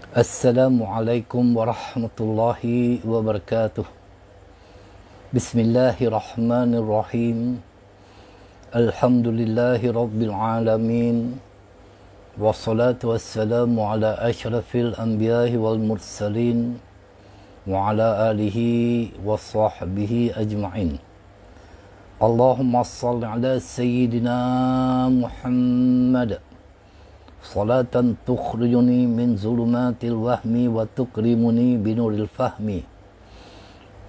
Assalamualaikum warahmatullahi wabarakatuh. Bismillahirrahmanirrahim. Alhamdulillahi rabbil alamin. Wassalatu wassalamu ala asyrafil anbiya'i wal mursalin wa ala alihi wa sahbihi ajma'in. Allahumma salli ala sayyidina Muhammad salatan tukhrijuni min zulumatil wahmi wa tukrimuni binuril fahmi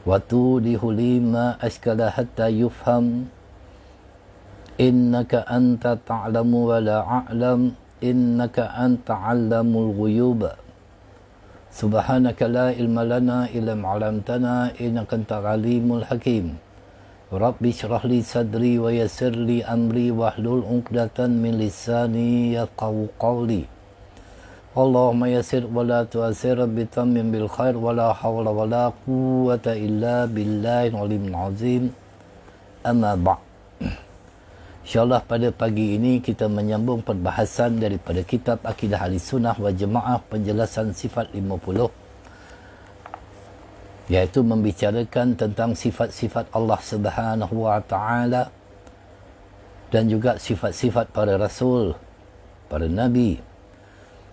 wa tudihu lima askala hatta yufham innaka anta ta'lamu wa la a'lam innaka anta 'allamul ghuyub subhanaka la ilma lana illa ma 'allamtana innaka antal alimul hakim. Rabbi syrah li sadri wa yassir li amri wahlul 'uqdatan min lisani yafqahu qawli. Allahumma yassir wa la tu'assir bi tammin bil khair wa la hawla wa la quwwata illa billahil aliyyil azim. Amma ba'. InsyaAllah pada pagi ini kita menyambung perbahasan daripada kitab Akidah Ahlussunnah wal Jamaah penjelasan sifat 50, iaitu membicarakan tentang sifat-sifat Allah Subhanahu wa taala dan juga sifat-sifat para rasul, para nabi.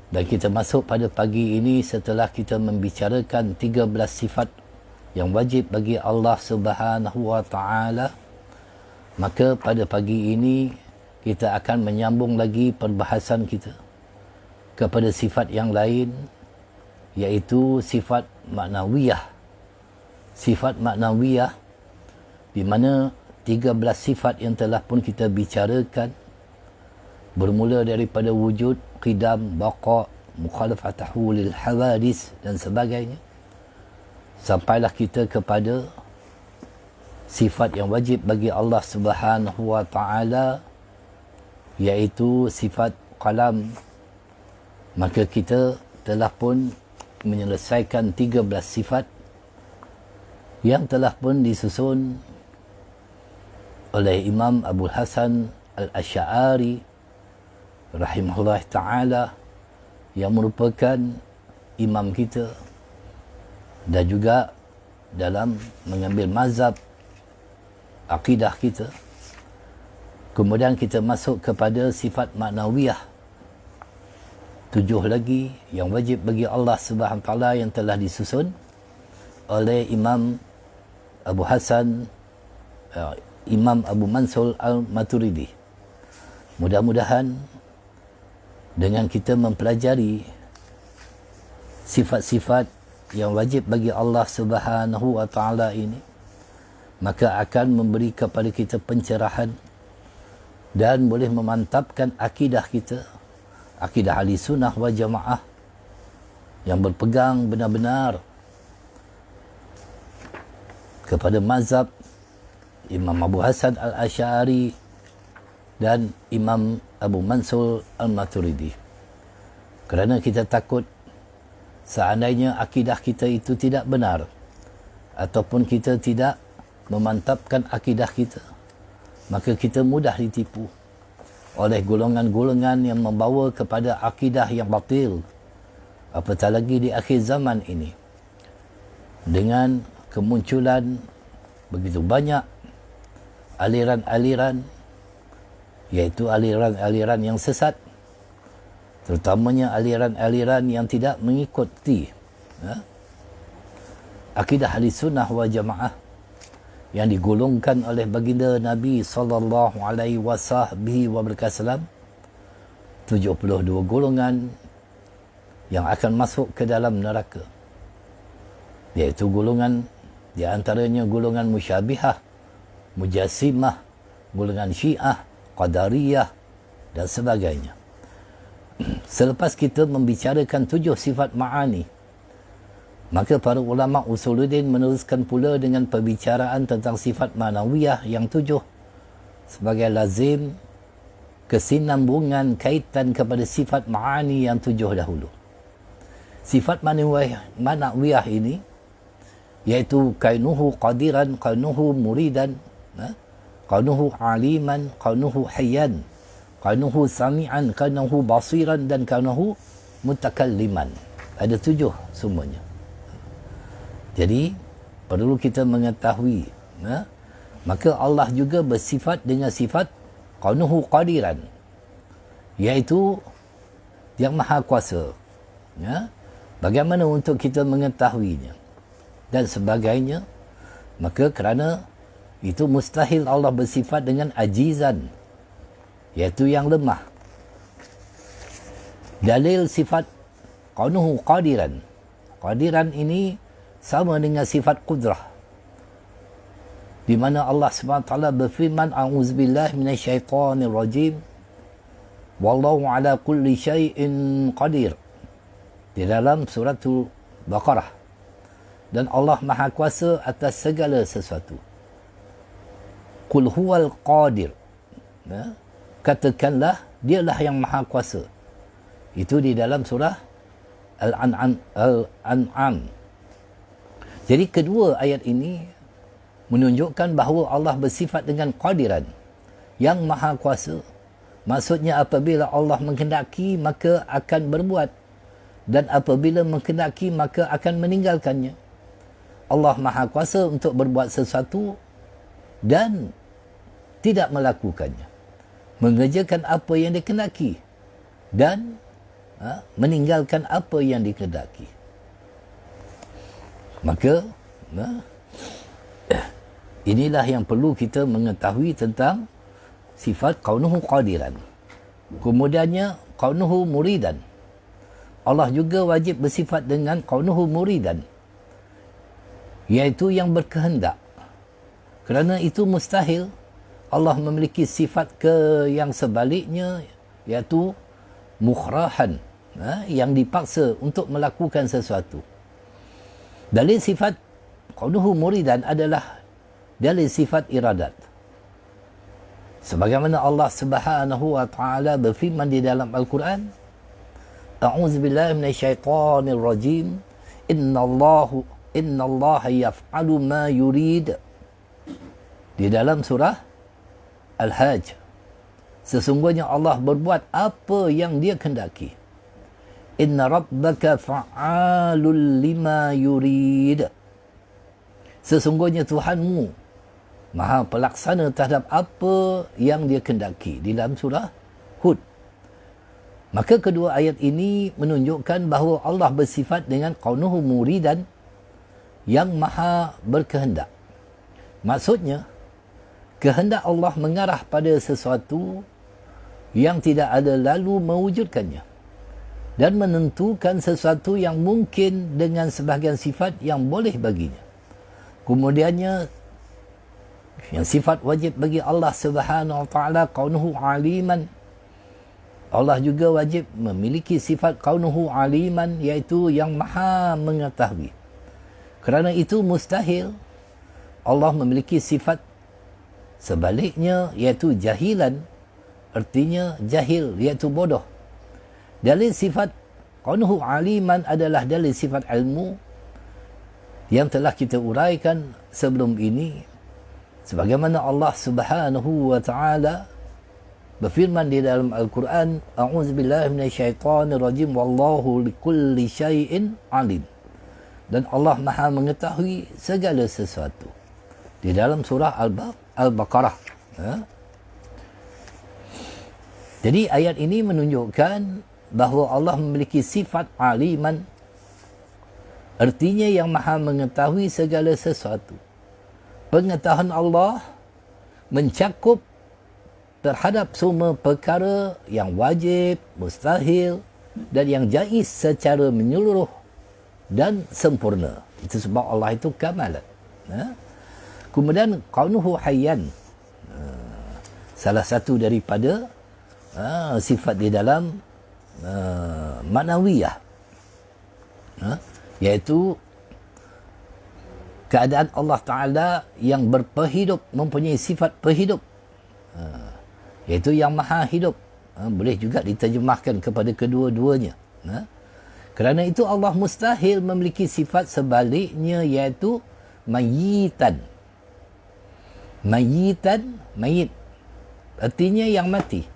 Dan kita masuk pada pagi ini setelah kita membicarakan 13 sifat yang wajib bagi Allah Subhanahu wa taala. Maka pada pagi ini kita akan menyambung lagi perbahasan kita kepada sifat yang lain, iaitu sifat maknawiyah. Sifat maknawiyah, di mana 13 sifat yang telah pun kita bicarakan, bermula daripada wujud, qidam, baqa, mukhalafatahu lil hawadis dan sebagainya, sampailah kita kepada sifat yang wajib bagi Allah Subhanahu wa taala, iaitu sifat qalam. Maka kita telah pun menyelesaikan 13 sifat yang telah pun disusun oleh Imam Abul Hasan Al-Asy'ari rahimahullah ta'ala, yang merupakan imam kita dan juga dalam mengambil mazhab akidah kita. Kemudian kita masuk kepada sifat maknawiyah, 7 lagi yang wajib bagi Allah Subhanahu wa taala yang telah disusun oleh Imam Abu Hasan, Imam Abu Mansur Al-Maturidi. Mudah-mudahan dengan kita mempelajari sifat-sifat yang wajib bagi Allah Subhanahu wa taala ini, maka akan memberi kepada kita pencerahan dan boleh memantapkan akidah kita, akidah Ahlussunnah wal Jamaah yang berpegang benar-benar kepada mazhab Imam Abu Hasan Al-Asy'ari dan Imam Abu Mansur Al-Maturidi. Kerana kita takut seandainya akidah kita itu tidak benar, ataupun kita tidak memantapkan akidah kita, maka kita mudah ditipu oleh golongan-golongan yang membawa kepada akidah yang batil, apatah lagi di akhir zaman ini, dengan kemunculan begitu banyak aliran-aliran, iaitu aliran-aliran yang sesat, terutamanya aliran-aliran yang tidak mengikuti akidah Ahlussunnah wal Jamaah yang digolongkan oleh baginda Nabi sallallahu alaihi wasallam, 72 golongan yang akan masuk ke dalam neraka, iaitu golongan, di antaranya golongan musyabihah, mujassimah, golongan syiah, qadariyah dan sebagainya. Selepas kita membicarakan 7 sifat ma'ani, maka para ulama usuluddin meneruskan pula dengan perbicaraan tentang sifat ma'nawiyah yang 7 sebagai lazim kesinambungan kaitan kepada sifat ma'ani yang 7 dahulu. Sifat ma'nawiyah ini iaitu kaunuhu qadiran, kaunuhu muridan, kaunuhu aliman, kaunuhu hayyan, kaunuhu sami'an, kaunuhu basiran dan kaunuhu mutakalliman. Ada 7 semuanya. Jadi perlu kita mengetahui, maka Allah juga bersifat dengan sifat kaunuhu qadiran, iaitu yang maha kuasa. Bagaimana untuk kita mengetahuinya dan sebagainya? Maka kerana itu mustahil Allah bersifat dengan ajizan, iaitu yang lemah. Dalil sifat kaunuhu qadiran. Qadiran ini sama dengan sifat qudrah, di mana Allah SWT berfirman, a'udzubillahi minasyaitonir rajim, wallahu ala kulli syai'in qadir, di dalam suratul Baqarah. Dan Allah maha kuasa atas segala sesuatu. Qul huwal qadir, katakanlah dialah yang maha kuasa. Itu di dalam surah Al-An'am. Jadi kedua ayat ini menunjukkan bahawa Allah bersifat dengan qadiran, yang maha kuasa. Maksudnya apabila Allah menghendaki maka akan berbuat, dan apabila menghendaki maka akan meninggalkannya. Allah maha kuasa untuk berbuat sesuatu dan tidak melakukannya, mengerjakan apa yang dikehendaki dan meninggalkan apa yang dikehendaki. Maka inilah yang perlu kita mengetahui tentang sifat kaunuhu qadiran. Kemudiannya kaunuhu muridan. Allah juga wajib bersifat dengan kaunuhu muridan, iaitu yang berkehendak. Kerana itu mustahil Allah memiliki sifat yang sebaliknya, iaitu mukhrahan, yang dipaksa untuk melakukan sesuatu. Dalil sifat kaunuhu muridan adalah dalil sifat iradat. Sebagaimana Allah Subhanahu wa taala berfirman di dalam Al-Quran, a'udzubillahi minasyaitonir rajim, innallaha yaf'alu ma yurid, di dalam surah Al-Hajj. Sesungguhnya Allah berbuat apa yang dia kehendaki. Inna rabbaka fa'alul lima yurid. Sesungguhnya Tuhanmu maha pelaksana terhadap apa yang dia kehendaki, di dalam surah Hud. Maka kedua ayat ini menunjukkan bahawa Allah bersifat dengan kaunuhu muridan, yang maha berkehendak. Maksudnya kehendak Allah mengarah pada sesuatu yang tidak ada lalu mewujudkannya, dan menentukan sesuatu yang mungkin dengan sebahagian sifat yang boleh baginya. Kemudiannya yang sifat wajib bagi Allah Subhanahu wa taala kaunuhu aliman. Allah juga wajib memiliki sifat kaunuhu aliman, iaitu yang maha mengetahui. Kerana itu mustahil Allah memiliki sifat sebaliknya, iaitu jahilan. Artinya jahil, iaitu bodoh. Dalil sifat kaunuhu aliman adalah dalil sifat ilmu yang telah kita uraikan sebelum ini. Sebagaimana Allah Subhanahu wa taala berfirman di dalam Al-Quran, a'udzubillahi minasyaitonir rajim, wallahu likulli syai'in alim. Dan Allah maha mengetahui segala sesuatu, di dalam surah Al-Baqarah. Jadi ayat ini menunjukkan bahawa Allah memiliki sifat aliman, artinya yang maha mengetahui segala sesuatu. Pengetahuan Allah mencakup terhadap semua perkara yang wajib, mustahil dan yang jaiz secara menyeluruh dan sempurna. Itu sebab Allah itu kamalan. Kemudian kaunuhu hayyan, salah satu daripada sifat di dalam ma'nawiyah, iaitu keadaan Allah Ta'ala yang berperhidup, mempunyai sifat perhidup, iaitu yang maha hidup. Boleh juga diterjemahkan kepada kedua-duanya. Kerana itu Allah mustahil memiliki sifat sebaliknya, iaitu mayitan. Mayitan, mayit, artinya yang mati.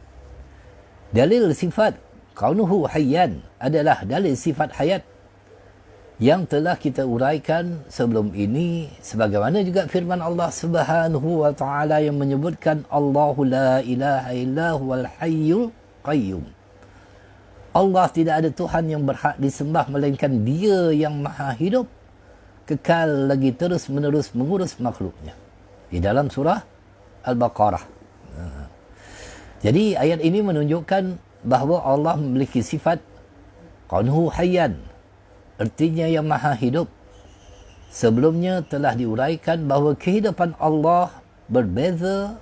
Dalil sifat kaunuhu hayyan adalah dalil sifat hayat, yang telah kita uraikan sebelum ini, sebagaimana juga firman Allah Subhanahu wa taala yang menyebutkan Allahu la ilaha illa huwal hayyul qayyum. Allah tidak ada Tuhan yang berhak disembah melainkan Dia yang maha hidup, kekal lagi terus menerus mengurus makhluknya. Di dalam surah Al-Baqarah. Jadi ayat ini menunjukkan bahawa Allah memiliki sifat Qanhu Hayyan, artinya yang maha hidup. Sebelumnya telah diuraikan bahawa kehidupan Allah berbeza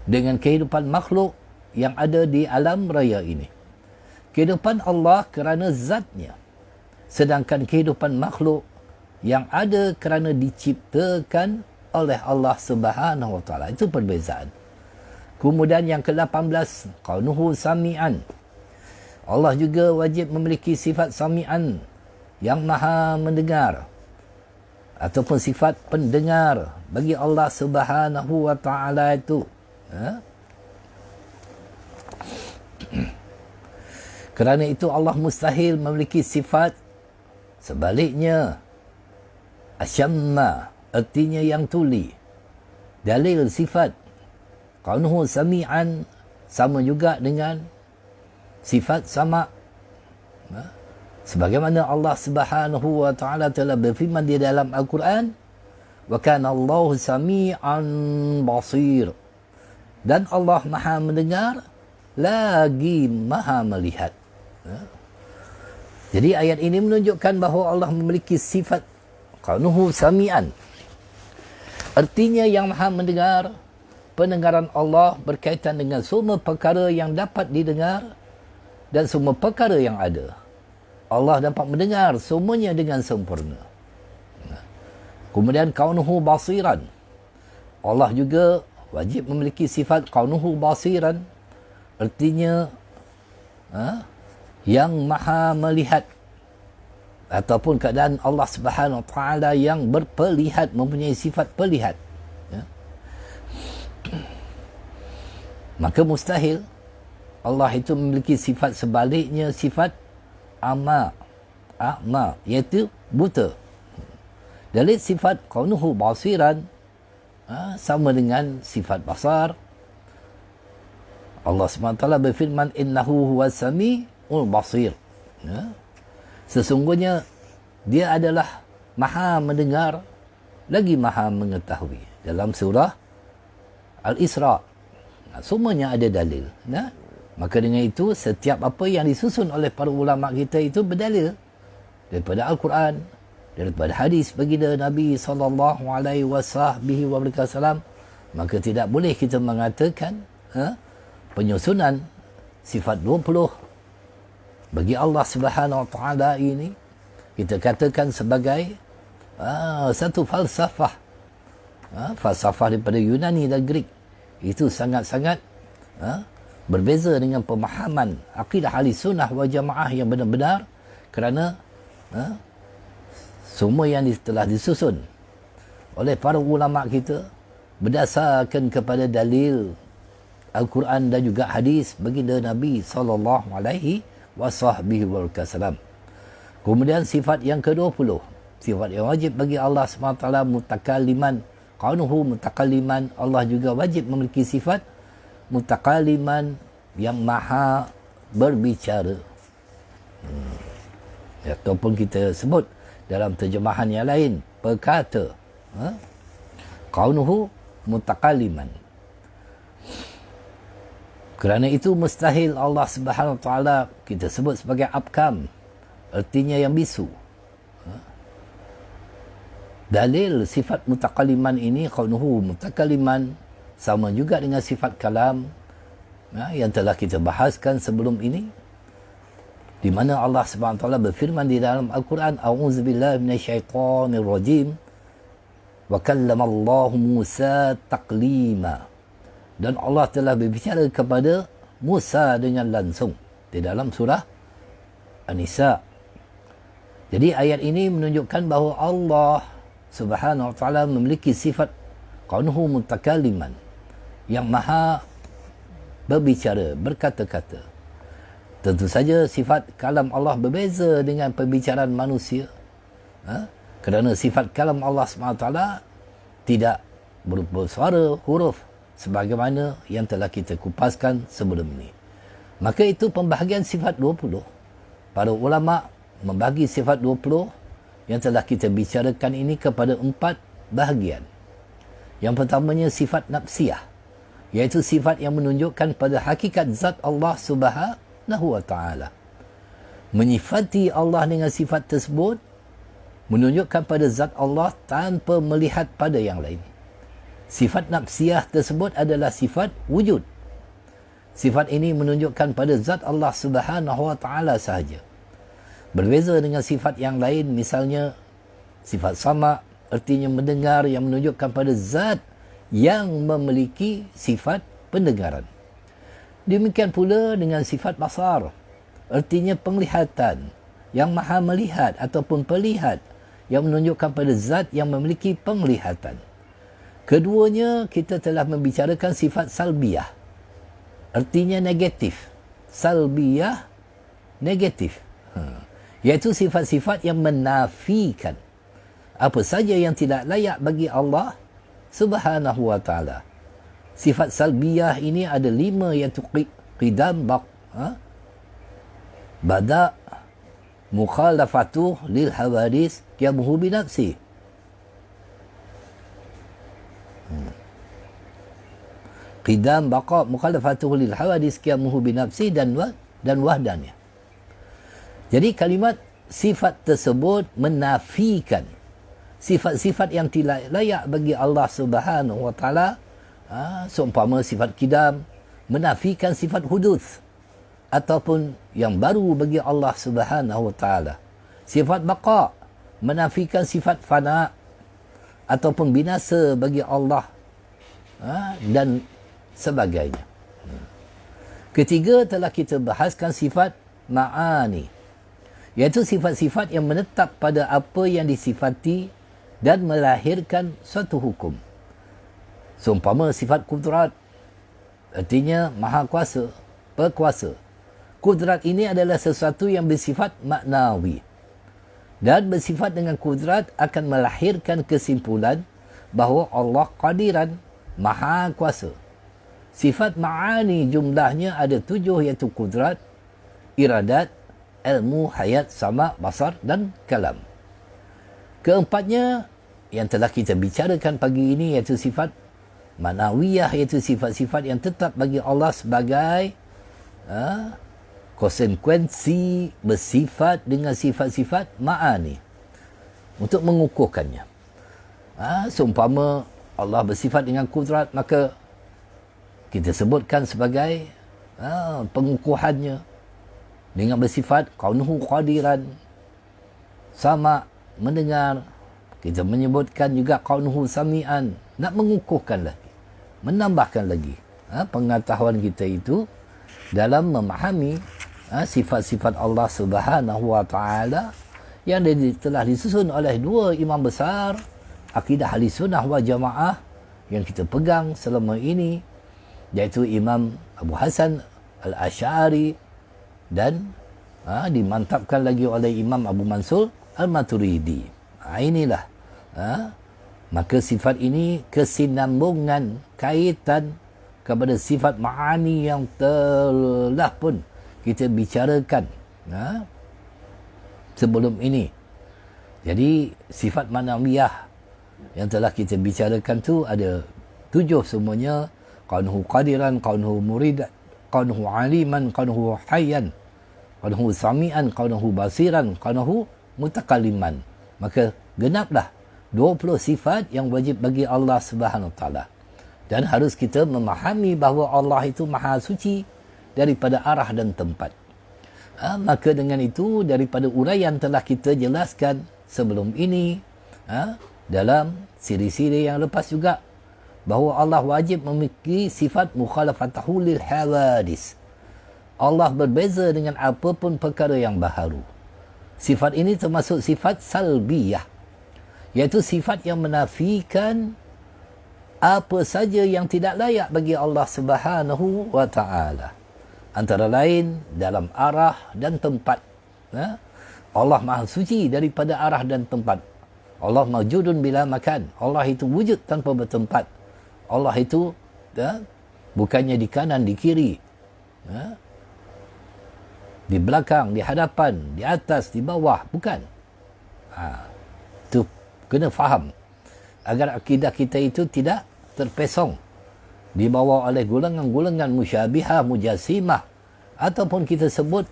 dengan kehidupan makhluk yang ada di alam raya ini. Kehidupan Allah kerana zatnya, sedangkan kehidupan makhluk yang ada kerana diciptakan oleh Allah Subhanahu wa taala. Itu perbezaan. Kemudian yang ke-18, Qaunuhu Sami'an. Allah juga wajib memiliki sifat Sami'an, yang maha mendengar, ataupun sifat pendengar bagi Allah Subhanahu wa taala itu. Kerana itu Allah mustahil memiliki sifat sebaliknya. Asyamma, artinya yang tuli. Dalil sifat Qaunuhu Sami'an sama juga dengan sifat sama. Sebagaimana Allah Subhanahu wa taala telah berfirman di dalam Al-Quran, wa kana Allahu sami'an basir. Dan Allah maha mendengar lagi maha melihat. Jadi ayat ini menunjukkan bahawa Allah memiliki sifat Qaunuhu Sami'an, artinya yang maha mendengar. Pendengaran Allah berkaitan dengan semua perkara yang dapat didengar dan semua perkara yang ada. Allah dapat mendengar semuanya dengan sempurna. Kemudian Qaunuhu Basiran. Allah juga wajib memiliki sifat Qaunuhu Basiran, artinya yang maha melihat, ataupun keadaan Allah Subhanahu wa taala yang berpelihat, mempunyai sifat pelihat. Maka mustahil Allah itu memiliki sifat sebaliknya, sifat a'ma, iaitu buta. Dalil sifat Qaunuhu Basiran sama dengan sifat basar. Allah SWT berfirman, innahu huwas sami'ul basir. Sesungguhnya Dia adalah maha mendengar lagi maha mengetahui. Dalam surah Al-Isra. Semuanya ada dalil. Maka dengan itu, setiap apa yang disusun oleh para ulama kita itu berdalil daripada Al-Quran, daripada hadis baginda Nabi SAW. Maka tidak boleh kita mengatakan penyusunan sifat 20 bagi Allah Subhanahu wa taala ini kita katakan sebagai satu falsafah. Falsafah daripada Yunani dan Greek. Itu sangat-sangat berbeza dengan pemahaman akidah ahli sunnah wal jamaah yang benar-benar, kerana semua yang telah disusun oleh para ulama kita berdasarkan kepada dalil Al-Quran dan juga hadis baginda Nabi SAW. Kemudian sifat yang ke-20, sifat yang wajib bagi Allah SWT, mutakalliman. Qaunuhu mutakalliman, Allah juga wajib memiliki sifat mutakalliman, yang maha berbicara. Ataupun kita sebut dalam terjemahan yang lain, berkata. Qaunuhu mutakalliman. Kerana itu mustahil Allah Subhanahu wa taala kita sebut sebagai abkam, artinya yang bisu. Dalil sifat mutakalliman ini, Qaunuhu mutakalliman, sama juga dengan sifat kalam yang telah kita bahaskan sebelum ini, di mana Allah Subhanahu wa taala berfirman di dalam Al-Quran, a'udzubillahi minasyaitonir rajim, wa kallama Allah Musa taklima. Dan Allah telah berbicara kepada Musa dengan langsung di dalam surah An-Nisa. Jadi ayat ini menunjukkan bahawa Allah Subhanahu wa taala memiliki sifat Qaunuhu mutakalliman, yang maha berbicara, berkata-kata. Tentu saja sifat kalam Allah berbeza dengan pembicaraan manusia. Kerana sifat kalam Allah SWT tidak berupa suara, huruf sebagaimana yang telah kita kupaskan sebelum ini. Maka itu pembahagian sifat 20. Para ulama membagi sifat 20 yang telah kita bicarakan ini kepada 4 bahagian. Yang pertamanya sifat nafsiyah, iaitu sifat yang menunjukkan pada hakikat zat Allah Subhanahu wa taala. Menyifati Allah dengan sifat tersebut menunjukkan pada zat Allah tanpa melihat pada yang lain. Sifat nafsiyah tersebut adalah sifat wujud. Sifat ini menunjukkan pada zat Allah Subhanahu wa taala sahaja. Berbeza dengan sifat yang lain, misalnya sifat sama, artinya mendengar, yang menunjukkan pada zat yang memiliki sifat pendengaran. Demikian pula dengan sifat basar, artinya penglihatan, yang maha melihat ataupun pelihat, yang menunjukkan pada zat yang memiliki penglihatan. Keduanya kita telah membicarakan sifat salbiyah, artinya negatif. Salbiyah, negatif. Iaitu sifat-sifat yang menafikan apa saja yang tidak layak bagi Allah Subhanahu wa taala. Sifat salbiyah ini ada 5, iaitu qidam, bada, mukhalafatuh lil hawadis, qiyamuhu bi nafsi. Qidam, baqa, mukhalafatuh lil hawadis, qiyamuhu bi nafsi, dan wahdaniyah. Jadi kalimat sifat tersebut menafikan sifat-sifat yang tidak layak bagi Allah Subhanahu wa taala. Seumpama sifat qidam menafikan sifat hudus ataupun yang baru bagi Allah Subhanahu wa taala. Sifat baqa menafikan sifat fana ataupun binasa bagi Allah, dan sebagainya. Ketiga telah kita bahaskan sifat ma'ani, iaitu sifat-sifat yang menetap pada apa yang disifati dan melahirkan suatu hukum. Seumpama sifat kudrat, artinya maha kuasa, berkuasa. Kudrat ini adalah sesuatu yang bersifat maknawi, dan bersifat dengan kudrat akan melahirkan kesimpulan bahawa Allah qadiran, maha kuasa. Sifat ma'ani jumlahnya ada 7, iaitu kudrat, iradat, ilmu, hayat, sama, basar dan kalam. Keempatnya yang telah kita bicarakan pagi ini, iaitu sifat manawiyah, iaitu sifat-sifat yang tetap bagi Allah sebagai konsekuensi bersifat dengan sifat-sifat ma'ani untuk mengukuhkannya. Seumpama Allah bersifat dengan kudrat, maka kita sebutkan sebagai pengukuhannya dengan bersifat kaunuhu qadiran, sama, mendengar. Kita menyebutkan juga kaunuhu sami'an, nak mengukuhkan lagi, menambahkan lagi pengetahuan kita itu dalam memahami sifat-sifat Allah Subhanahu wa taala yang telah disusun oleh 2 imam besar akidah ahli sunnah wal jamaah yang kita pegang selama ini, iaitu Imam Abu Hasan Al-Asy'ari dan dimantapkan lagi oleh Imam Abu Mansur Al-Maturidi. Inilah maka sifat ini kesinambungan, kaitan kepada sifat ma'ani yang telah pun kita bicarakan sebelum ini. Jadi sifat manawiyah yang telah kita bicarakan tu ada 7 semuanya: kaunuhu qadiran, kaunuhu muridan, kaunuhu aliman, kaunuhu hayyan, kaunuhu sami'an, kaunuhu basiran, kaunuhu mutakalliman. Maka genaplah 20 sifat yang wajib bagi Allah Subhanahu wa taala. Dan harus kita memahami bahawa Allah itu maha suci daripada arah dan tempat. Maka dengan itu, daripada uraian telah kita jelaskan sebelum ini, dalam siri-siri yang lepas juga, bahawa Allah wajib memiliki sifat mukhalafatahu lil hawadis. Allah berbeza dengan apapun perkara yang baharu. Sifat ini termasuk sifat salbiyah, iaitu sifat yang menafikan apa saja yang tidak layak bagi Allah Subhanahu wa taala, antara lain dalam arah dan tempat. Allah maha suci daripada arah dan tempat. Allah mawjudun bila makan. Allah itu wujud tanpa bertempat. Allah itu bukannya di kanan, di kiri, di belakang, di hadapan, di atas, di bawah. Bukan. Itu kena faham. Agar akidah kita itu tidak terpesong. Dibawa oleh golongan-golongan musyabihah, mujassimah. Ataupun kita sebut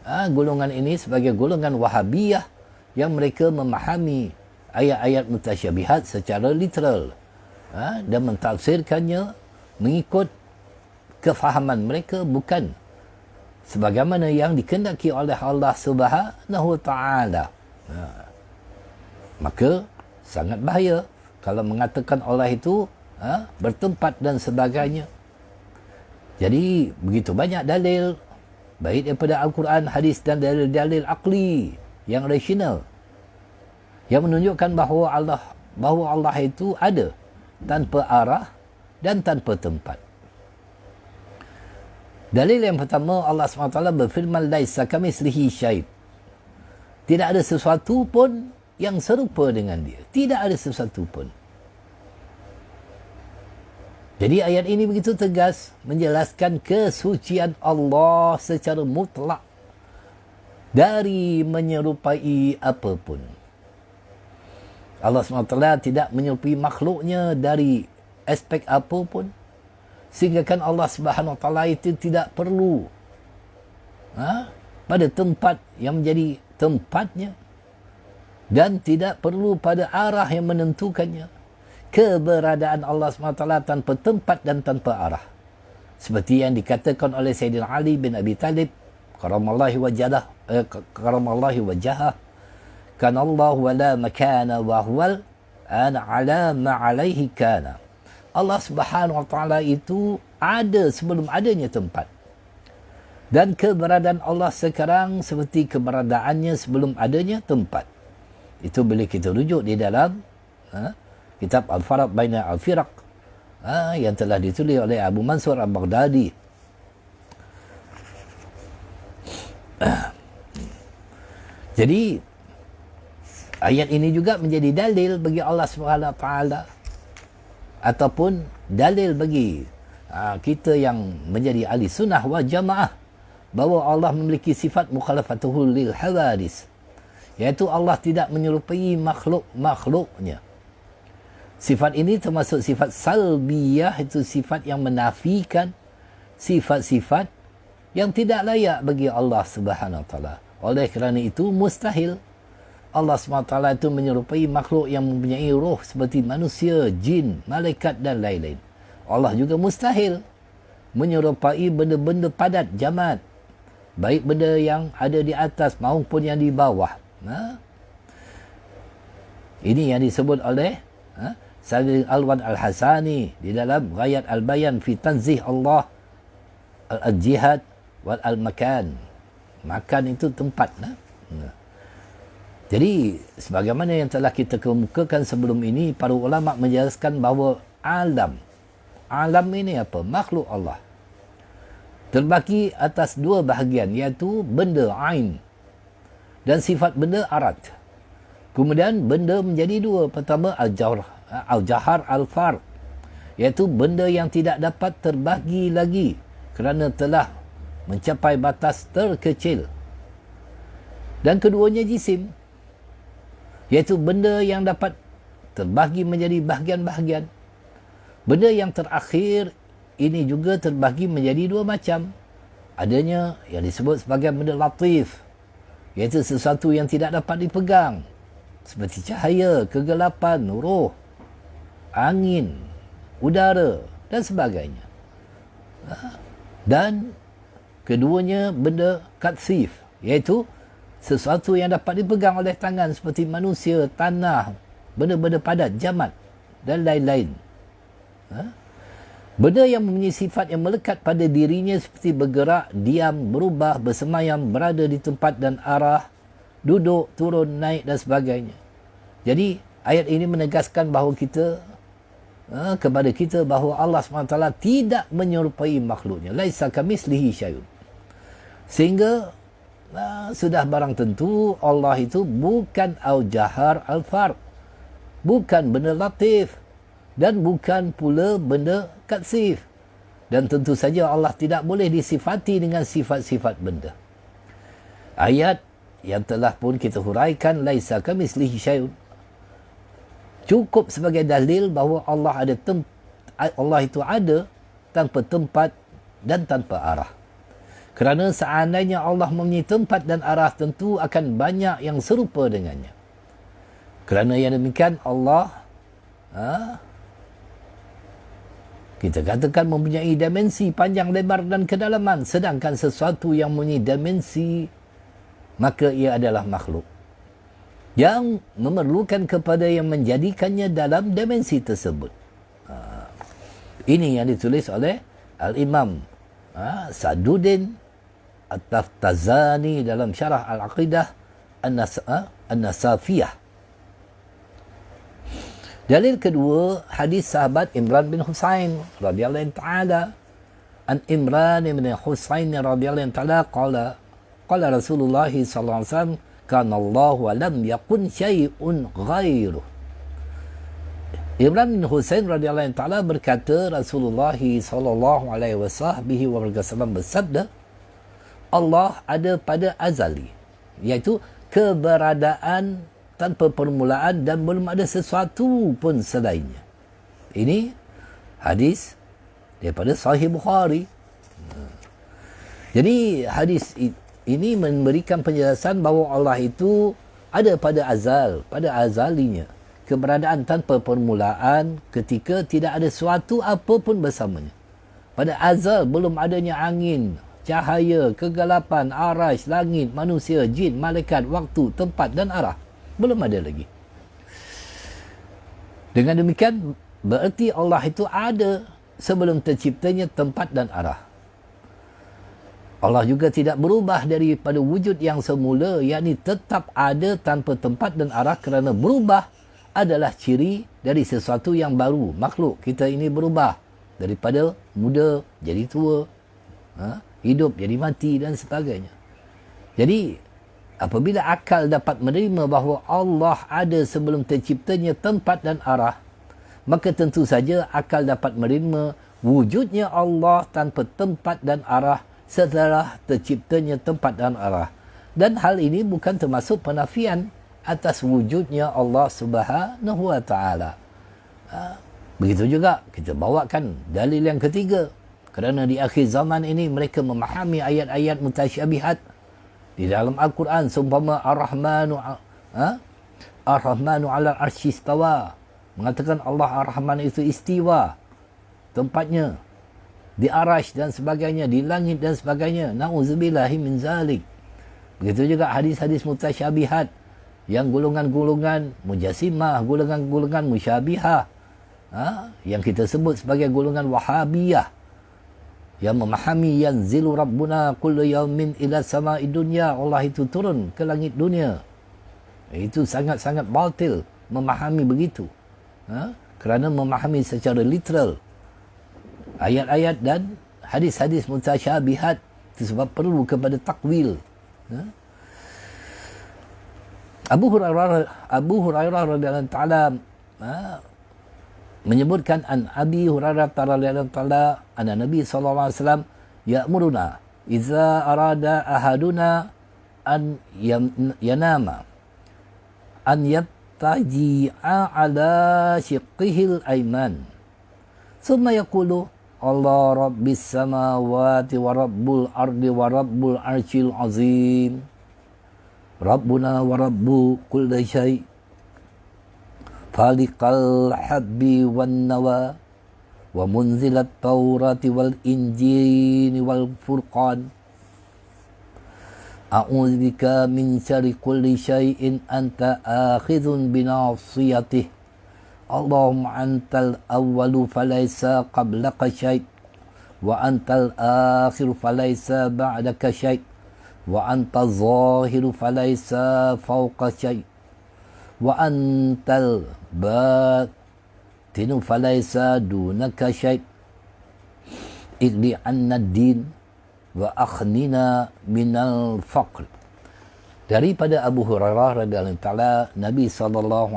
golongan ini sebagai golongan wahabiyah yang mereka memahami ayat-ayat mutasyabihat secara literal dan mentafsirkannya mengikut kefahaman mereka, bukan sebagaimana yang dikehendaki oleh Allah Subhanahu wa taala. Maka sangat bahaya kalau mengatakan Allah itu bertempat dan sebagainya. Jadi begitu banyak dalil baik daripada Al-Quran, hadis dan dalil-dalil akli yang rasional yang menunjukkan bahawa Allah itu ada tanpa arah dan tanpa tempat. Dalil yang pertama, Allah SWT berfirman, laisa kamitslihi syai'. Tidak ada sesuatu pun yang serupa dengan dia. Tidak ada sesuatu pun. Jadi ayat ini begitu tegas menjelaskan kesucian Allah secara mutlak dari menyerupai apapun. Allah SWT tidak menyerupai makhluknya dari aspek apapun. Sehingga kan Allah SWT itu tidak perlu pada tempat yang menjadi tempatnya. Dan tidak perlu pada arah yang menentukannya. Keberadaan Allah SWT tanpa tempat dan tanpa arah. Seperti yang dikatakan oleh Sayyidina Ali bin Abi Talib, karamallahi wajahah, kan Allah wa la makana wa huwal ana ala ma alaihi kana. Allah Subhanahu wa taala itu ada sebelum adanya tempat. Dan keberadaan Allah sekarang seperti keberadaannya sebelum adanya tempat. Itu boleh kita rujuk di dalam kitab Al-Farq Baina Al-Firaq yang telah ditulis oleh Abu Mansur Al-Baghdadi. Jadi ayat ini juga menjadi dalil bagi Allah Subhanahu Wa Taala ataupun dalil bagi kita yang menjadi ahli sunnah wal jamaah bahawa Allah memiliki sifat mukhalafatuhu lil hawadis, iaitu Allah tidak menyerupai makhluk-makhluknya. Sifat ini termasuk sifat salbiyah, itu sifat yang menafikan sifat-sifat yang tidak layak bagi Allah Subhanahu Wa Taala. Oleh kerana itu mustahil Allah SWT itu menyerupai makhluk yang mempunyai roh seperti manusia, jin, malaikat dan lain-lain. Allah juga mustahil menyerupai benda-benda padat, jamat. Baik benda yang ada di atas maupun yang di bawah. Ini yang disebut oleh Sayyid Alwan Al-Hasani di dalam Ghayat Al-Bayan fi Tanzih Allah Al-Jihad wal Al-Makan. Makan itu tempat. Jadi, sebagaimana yang telah kita kemukakan sebelum ini, para ulama menjelaskan bahawa alam ini apa? Makhluk Allah. Terbagi atas dua bahagian, iaitu benda ain dan sifat benda arat. Kemudian benda menjadi dua. Pertama, al-jahar al-far, iaitu benda yang tidak dapat terbagi lagi kerana telah mencapai batas terkecil. Dan keduanya jisim, iaitu benda yang dapat terbagi menjadi bahagian-bahagian. Benda yang terakhir ini juga terbagi menjadi dua macam. Adanya yang disebut sebagai benda latif, iaitu sesuatu yang tidak dapat dipegang, seperti cahaya, kegelapan, roh, angin, udara dan sebagainya. Dan keduanya benda katsif, iaitu sesuatu yang dapat dipegang oleh tangan seperti manusia, tanah, benda-benda padat, jamat dan lain-lain. Benda yang mempunyai sifat yang melekat pada dirinya seperti bergerak, diam, berubah, bersemayam, berada di tempat dan arah, duduk, turun, naik dan sebagainya. Jadi ayat ini menegaskan bahawa kepada kita bahawa Allah SWT tidak menyerupai makhluknya. Laisa kamitslihi syai'un. Sehingga sudah barang tentu Allah itu bukan Al-Jahar Al-Fard, bukan benda latif, dan bukan pula benda katsif. Dan tentu saja Allah tidak boleh disifati dengan sifat-sifat benda. Ayat yang telah pun kita huraikan, laisa kamitslihi syai'un, cukup sebagai dalil bahawa Allah itu ada tanpa tempat dan tanpa arah. Kerana seandainya Allah mempunyai tempat dan arah, tentu akan banyak yang serupa dengannya. Kerana yang demikian Allah kita katakan mempunyai dimensi panjang, lebar dan kedalaman. Sedangkan sesuatu yang mempunyai dimensi, maka ia adalah makhluk yang memerlukan kepada yang menjadikannya dalam dimensi tersebut. Ini yang ditulis oleh Al-Imam Sa'duddin At-Taftazani dalam syarah Al-Aqidah An-Nasafiyah. Dalil kedua, hadis sahabat Imran bin Husain radhiyallahu ta'ala an Imran bin Husain radhiyallahu ta'ala qala Rasulullah sallallahu alaihi wasallam kana Allah wa lam yakun syai'un ghairuh. Imran bin Husain radhiyallahu ta'ala berkata, Rasulullah sallallahu alaihi wasallam bersabda, Allah ada pada azali, iaitu keberadaan tanpa permulaan dan belum ada sesuatu pun selainnya. Ini hadis daripada Sahih Bukhari. Jadi hadis ini memberikan penjelasan bahawa Allah itu ada pada azal, pada azalinya. Keberadaan tanpa permulaan ketika tidak ada sesuatu apapun bersamanya. Pada azal belum adanya angin, cahaya, kegelapan, arash, langit, manusia, jin, malaikat, waktu, tempat dan arah. Belum ada lagi. Dengan demikian, berarti Allah itu ada sebelum terciptanya tempat dan arah. Allah juga tidak berubah daripada wujud yang semula, yakni tetap ada tanpa tempat dan arah, kerana berubah adalah ciri dari sesuatu yang baru. Makhluk kita ini berubah daripada muda jadi tua, hidup jadi mati dan sebagainya. Jadi apabila akal dapat menerima bahawa Allah ada sebelum terciptanya tempat dan arah, maka tentu saja akal dapat menerima wujudnya Allah tanpa tempat dan arah setelah terciptanya tempat dan arah. Dan hal ini bukan termasuk penafian atas wujudnya Allah Subhanahu wa taala. Begitu juga kita bawakan dalil yang ketiga, kerana di akhir zaman ini mereka memahami ayat-ayat mutasyabihat di dalam Al-Quran, seumpama Ar-Rahmanu 'alal 'arsy istawa, mengatakan Allah Ar-Rahman itu istiwa, tempatnya di arash dan sebagainya, di langit dan sebagainya. Na'udzubillahi min zalik. Begitu juga hadis-hadis mutasyabihat yang golongan-golongan mujassimah, golongan-golongan musyabihah, yang kita sebut sebagai golongan Wahabiyah, yang memahami yanzilu rabbuna kullu yaumin ila sama'i dunya, Allah itu turun ke langit dunia. Itu sangat-sangat batil memahami begitu, kerana memahami secara literal ayat-ayat dan hadis-hadis mutasyabihat itu sebab perlu kepada takwil. Abu Hurairah radhiyallahu ta'ala menyebutkan an Abi Hurairah radhiyallahu ta'ala anna Nabi sallallahu alaihi wasallam ya'muruna idza arada ahaduna an yanama an yattaji'a ala shiqqihi al-ayman thumma yaqulu Allah rabbis samawati wa rabbul ardi wa rabbul arsyil azim Rabbuna wa rabbu kulli syai' faliqal habbi wan nawa wa munzilat taurati wal injili wal furqan a'udzubika min syarri kulli syai'in anta akhidhun binasiyatih Allahumma antal awwalu falaysa qablaka syai' wa antal akhiru falaysa ba'daka syai' wa anta zahiru falaysa fawqa syai' wa antal batinu falaysa dunaka syai' igli anna din wa akhnina minal faqr. Daripada Abu Hurairah radhiyallahu taala, Nabi SAW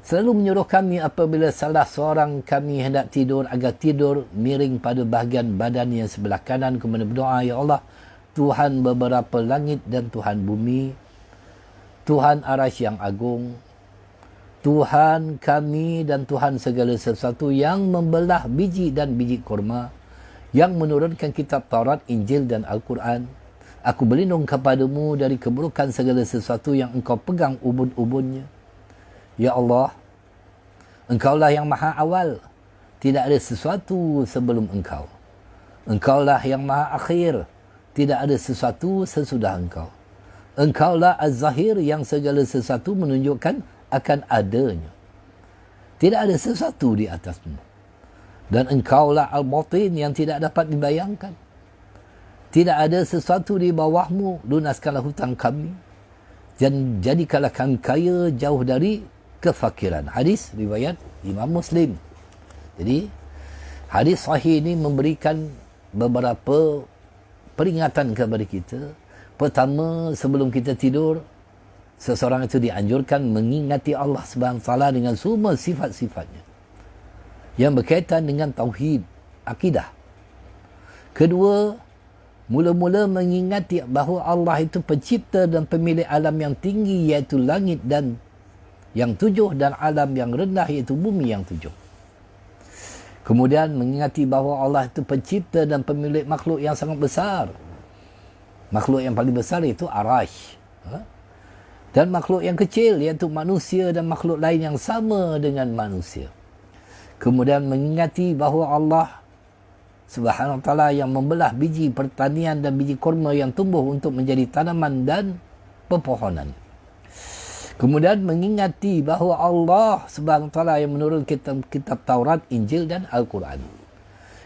selalu menyuruh kami apabila salah seorang kami hendak tidur agar tidur miring pada bahagian badannya sebelah kanan, kemudian berdoa, ya Allah, Tuhan beberapa langit dan Tuhan bumi, Tuhan arasy yang agung, Tuhan kami dan Tuhan segala sesuatu yang membelah biji dan biji kurma, yang menurunkan kitab Taurat, Injil dan Al-Quran. Aku berlindung kepadamu dari keburukan segala sesuatu yang engkau pegang ubun-ubunnya. Ya Allah, engkaulah yang maha awal. Tidak ada sesuatu sebelum engkau. Engkaulah yang maha akhir. Tidak ada sesuatu sesudah engkau. Engkaulah Az-Zahir yang segala sesuatu menunjukkan akan adanya. Tidak ada sesuatu di atasmu. Dan engkaulah Al-Batin yang tidak dapat dibayangkan. Tidak ada sesuatu di bawahmu. Lunaskanlah hutang kami. Dan jadikanlah kami kaya jauh dari kefakiran. Hadis riwayat Imam Muslim. Jadi, hadis sahih ini memberikan beberapa peringatan kepada kita. Pertama, sebelum kita tidur, seseorang itu dianjurkan mengingati Allah SWT dengan semua sifat-sifatnya yang berkaitan dengan tauhid, akidah. Kedua, mula-mula mengingati bahawa Allah itu pencipta dan pemilik alam yang tinggi, iaitu langit dan yang 7, dan alam yang rendah, iaitu bumi yang 7. Kemudian mengingati bahawa Allah itu pencipta dan pemilik makhluk yang sangat besar. Makhluk yang paling besar itu arasy. Dan makhluk yang kecil, iaitu manusia dan makhluk lain yang sama dengan manusia. Kemudian mengingati bahawa Allah Subhanahu wa ta'ala yang membelah biji pertanian dan biji kurma yang tumbuh untuk menjadi tanaman dan pepohonan. Kemudian mengingati bahawa Allah Subhanahu wa ta'ala yang menurun kitab Taurat, Injil dan Al-Quran.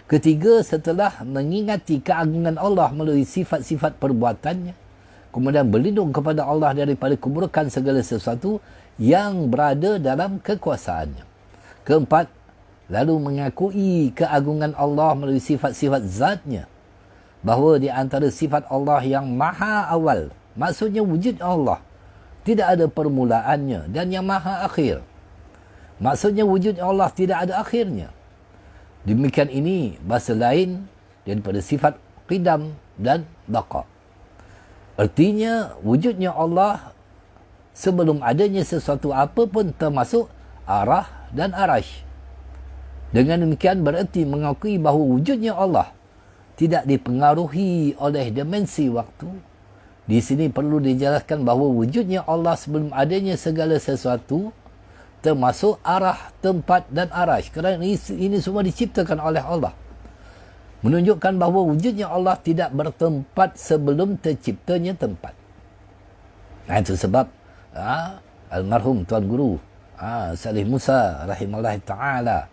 Ketiga, setelah mengingati keagungan Allah melalui sifat-sifat perbuatannya, kemudian berlindung kepada Allah daripada keburukan segala sesuatu yang berada dalam kekuasaannya. Keempat, lalu mengakui keagungan Allah melalui sifat-sifat zatnya. Bahawa di antara sifat Allah yang maha awal, maksudnya wujud Allah tidak ada permulaannya, dan yang maha akhir, maksudnya wujud Allah tidak ada akhirnya. Demikian ini bahasa lain daripada sifat qidam dan baqa. Artinya wujudnya Allah sebelum adanya sesuatu apa pun, termasuk arah dan arasy. Dengan demikian bererti mengakui bahawa wujudnya Allah tidak dipengaruhi oleh dimensi waktu. Di sini perlu dijelaskan bahawa wujudnya Allah sebelum adanya segala sesuatu, termasuk arah, tempat dan arasy. Kerana ini semua diciptakan oleh Allah. Menunjukkan bahawa wujudnya Allah tidak bertempat sebelum terciptanya tempat. Nah, itu sebab almarhum Tuan Guru Salih Musa rahimahullah ta'ala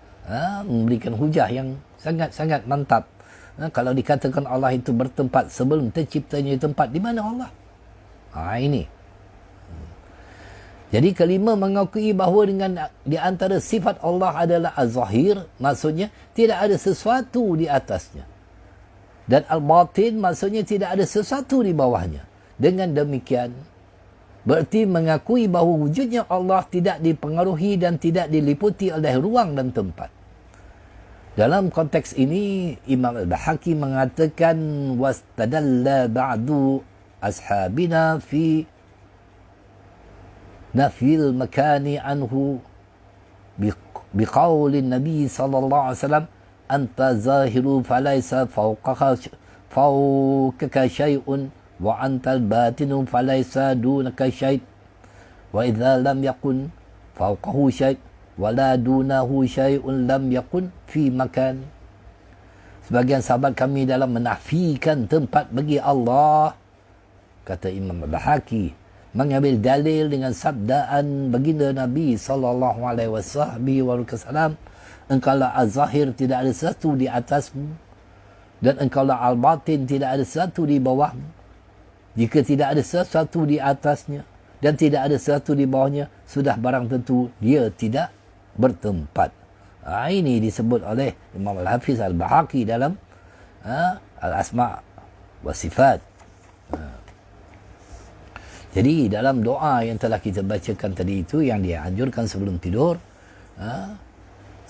memberikan hujah yang sangat-sangat mantap. Kalau dikatakan Allah itu bertempat sebelum terciptanya tempat, di mana Allah? Ini. Jadi kelima, mengakui bahawa dengan di antara sifat Allah adalah Az-Zahir, maksudnya tidak ada sesuatu di atasnya. Dan Al-Batin, maksudnya tidak ada sesuatu di bawahnya. Dengan demikian, berarti mengakui bahawa wujudnya Allah tidak dipengaruhi dan tidak diliputi oleh ruang dan tempat. Dalam konteks ini, Imam Al-Bahaqi mengatakan, wastadalla ba'du ashabina fi nafil makani anhu biqaulin Nabi sallallahu alaihi wasallam, anta zahiru falaysa fawqaka syai'un wa antal batinu falaysa dunaka syai', wa idza lam yakun fawqahu syai' wala dunahu syai'un lam yakun fi makan. Sebagian sahabat kami dalam menafikan tempat bagi Allah, kata Imam Al-Bahaqi, mengambil dalil dengan sabdaan baginda Nabi sallallahu alaihi wasallam, engkaulah Az-Zahir, tidak ada sesuatu di atasmu, dan engkaulah Al-Batin, tidak ada sesuatu di bawahmu. Jika tidak ada sesuatu di atasnya dan tidak ada sesuatu di bawahnya, sudah barang tentu dia tidak bertempat. Ini disebut oleh Imam Al-Hafiz Al-Bahaqi dalam Al-Asma' wa Sifat. Jadi dalam doa yang telah kita bacakan tadi itu, yang dia anjurkan sebelum tidur,